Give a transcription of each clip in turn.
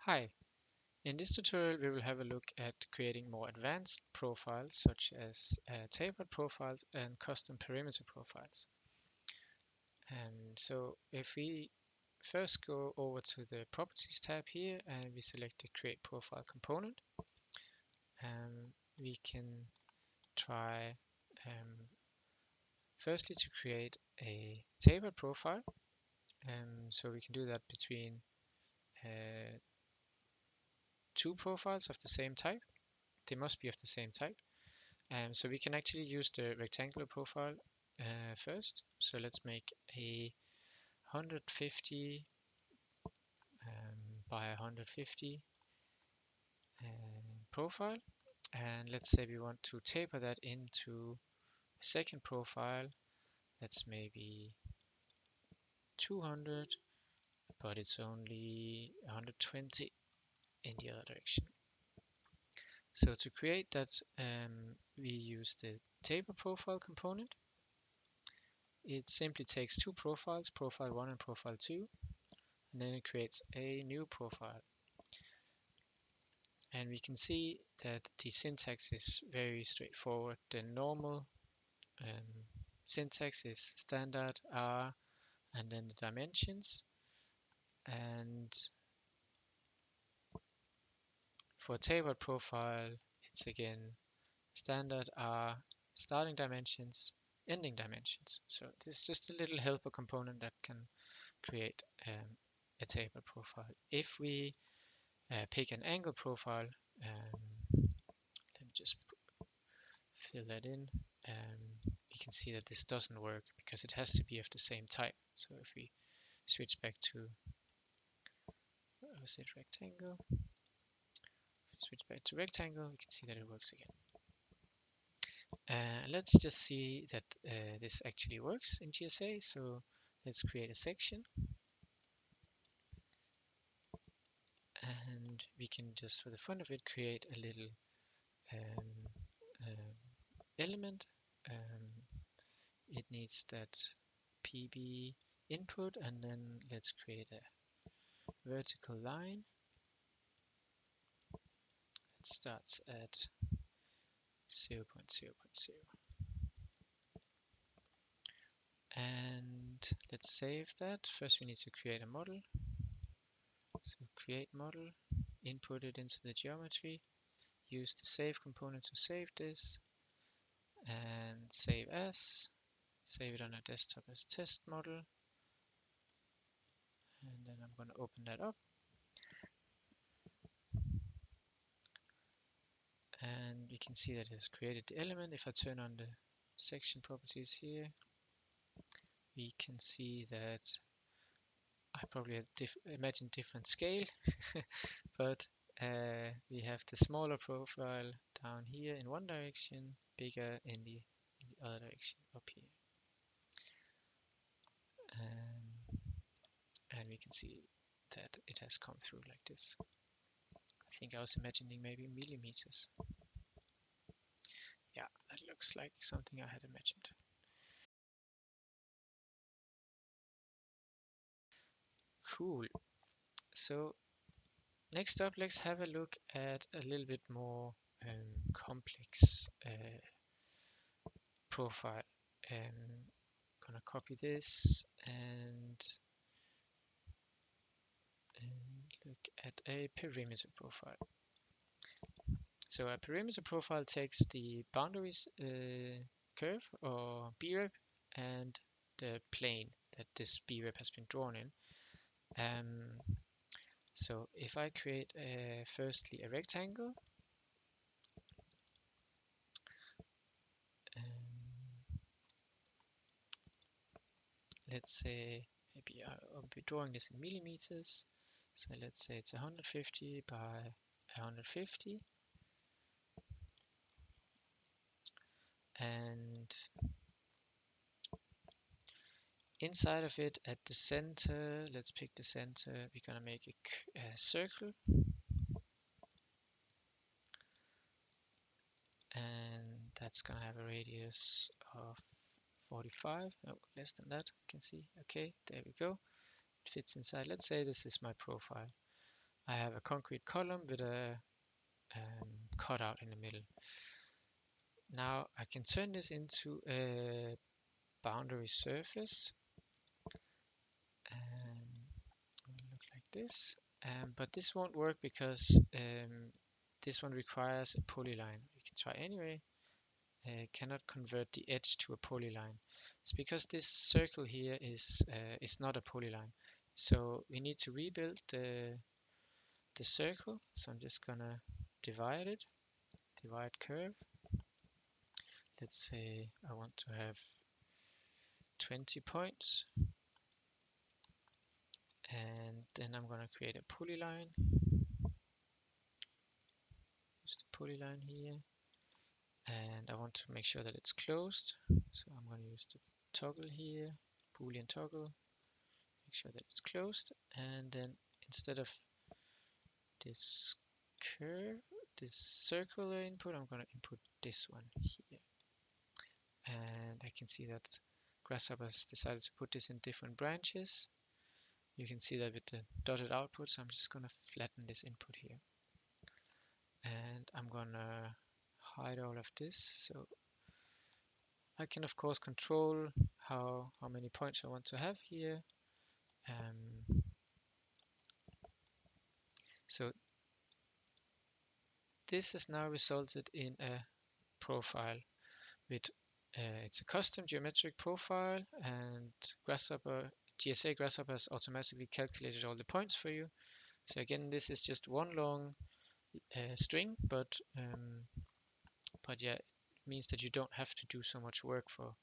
Hi, in this tutorial we will have a look at creating more advanced profiles such as tapered profiles and custom perimeter profiles. So if we first go over to the properties tab here and we select the create profile component, we can try firstly to create a tapered profile. So we can do that between two profiles of the same type. They must be of the same type. So we can actually use the rectangular profile first. So let's make a 150 by 150 profile, and let's say we want to taper that into a second profile that's maybe 200, but it's only 120 in the other direction. So to create that, we use the taper profile component. It simply takes two profiles, profile 1 and profile 2, and then it creates a new profile. And we can see that the syntax is very straightforward. The normal syntax is standard R and then the dimensions. And for tapered profile, it's again standard R, starting dimensions, ending dimensions. So this is just a little helper component that can create a tapered profile. If we pick an angle profile, let me just fill that in. You can see that this doesn't work because it has to be of the same type. So if we switch back to rectangle, switch back to rectangle, we can see that it works again. Let's just see that this actually works in GSA. So let's create a section, and we can just, for the fun of it, create a little element. It needs that PB input, and then let's create a vertical line. It starts at 0.0.0. And let's save that. First we need to create a model. So create model, input it into the geometry, use the save component to save this, and save as. Save it on a desktop as test model. And then I'm going to open that up. And we can see that it has created the element. If I turn on the section properties here, we can see that I probably have imagined different scale, but we have the smaller profile down here in one direction, bigger in the other direction up here. And we can see that it has come through like this. I think I was imagining maybe millimeters. Yeah, that looks like something I had imagined. Cool. So next up, let's have a look at a little bit more complex profile. Gonna copy this and look at a perimeter profile. So a perimeter profile takes the boundaries curve or B-rep and the plane that this B-rep has been drawn in. So if I create firstly a rectangle, let's say maybe I'll be drawing this in millimeters. So let's say it's 150 by 150. And inside of it, at the center, let's pick the center. We're gonna make a circle, and that's gonna have a radius of 45. No, less than that. You can see. Okay, there we go. It fits inside. Let's say this is my profile. I have a concrete column with a cutout in the middle. Now I can turn this into a boundary surface, and it will look like this. But this won't work because this one requires a polyline. You can try anyway. Cannot convert the edge to a polyline. It's because this circle here is not a polyline. So we need to rebuild the circle. So I'm just gonna divide it. Divide curve. Let's say I want to have 20 points, and then I'm gonna create a polyline. Use the polyline here, and I want to make sure that it's closed. So I'm gonna use the toggle here, Boolean toggle. Make sure that it's closed, and then instead of this curve, this circular input, I'm going to input this one here. And I can see that Grasshopper has decided to put this in different branches. You can see that with the dotted output, so I'm just going to flatten this input here. And I'm going to hide all of this, so I can of course control how many points I want to have here. So this has now resulted in a profile with it's a custom geometric profile, and Grasshopper GSA Grasshopper has automatically calculated all the points for you. So again, this is just one long string, but yeah, it means that you don't have to do so much work for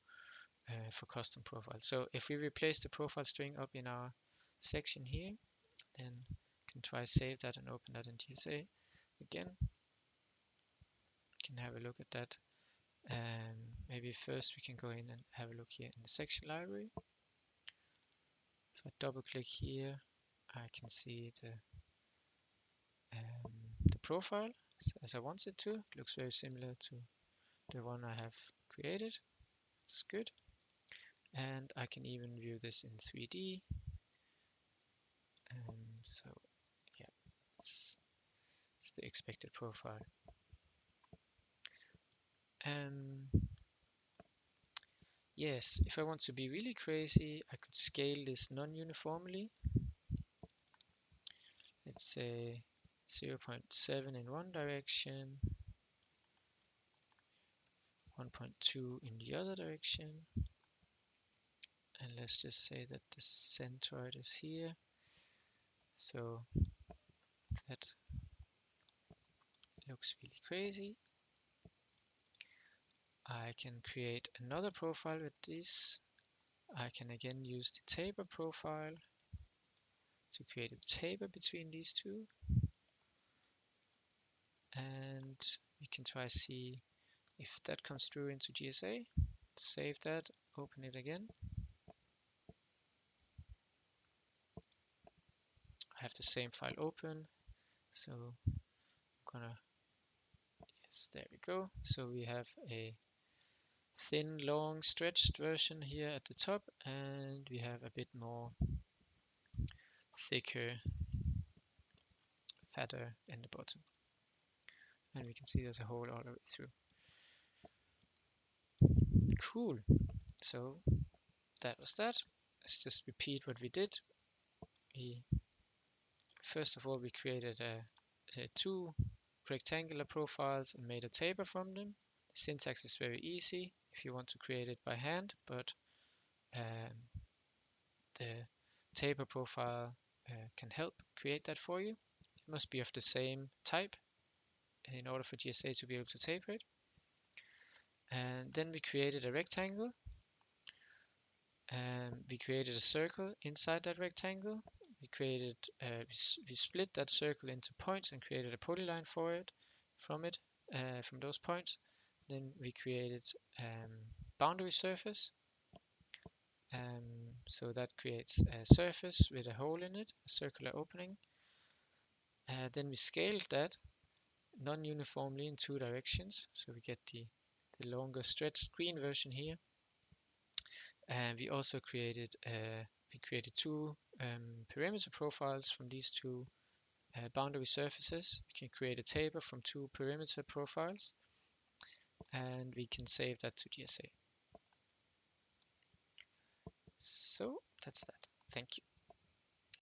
custom profiles. So if we replace the profile string up in our section here, then we can try save that and open that in GSA again. Can have a look at that. Maybe first we can go in and have a look here in the section library. If I double click here, I can see the profile as I want it to. It looks very similar to the one I have created. It's good. And I can even view this in 3D. So yeah, it's the expected profile. Yes, if I want to be really crazy, I could scale this non-uniformly. Let's say 0.7 in one direction, 1.2 in the other direction, and let's just say that the centroid is here, so that looks really crazy. I can create another profile with this. I can again use the taper profile to create a taper between these two, and we can try see if that comes through into GSA. Save that, open it again. I have the same file open, so I'm gonna, yes, there we go. So we have a thin, long, stretched version here at the top, and we have a bit more thicker, fatter in the bottom. And we can see there's a hole all the way through. Cool. So that was that. Let's just repeat what we did. First of all, we created two rectangular profiles and made a taper from them. The syntax is very easy if you want to create it by hand, but the taper profile can help create that for you. It must be of the same type in order for GSA to be able to taper it. And then we created a rectangle, and we created a circle inside that rectangle. We split that circle into points and created a polyline for it from those points. Then we created boundary surface, so that creates a surface with a hole in it, a circular opening. Then we scaled that non-uniformly in two directions, so we get the longer stretched green version here. And we also created two perimeter profiles from these two boundary surfaces. We can create a taper from 2 perimeter profiles, and we can save that to GSA. So that's that. Thank you.